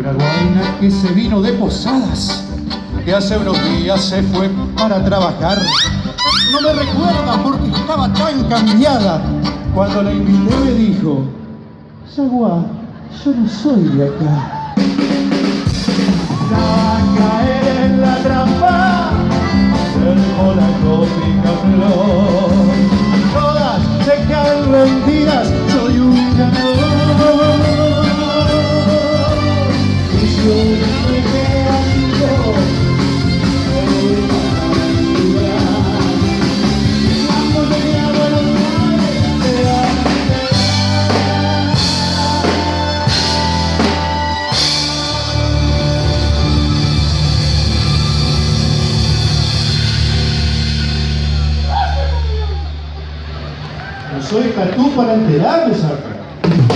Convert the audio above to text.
una guaina que se vino de Posadas, que hace unos días se fue para trabajar. No me recuerda porque estaba tan cambiada. Cuando la invité me dijo: Yaguá, yo no soy de acá. Ya va a caer en la trampa del polaco picaflor. Todas se caen rendidas, soy un ganador. Y yo me quedo no soy cartoon para enterarme, saca.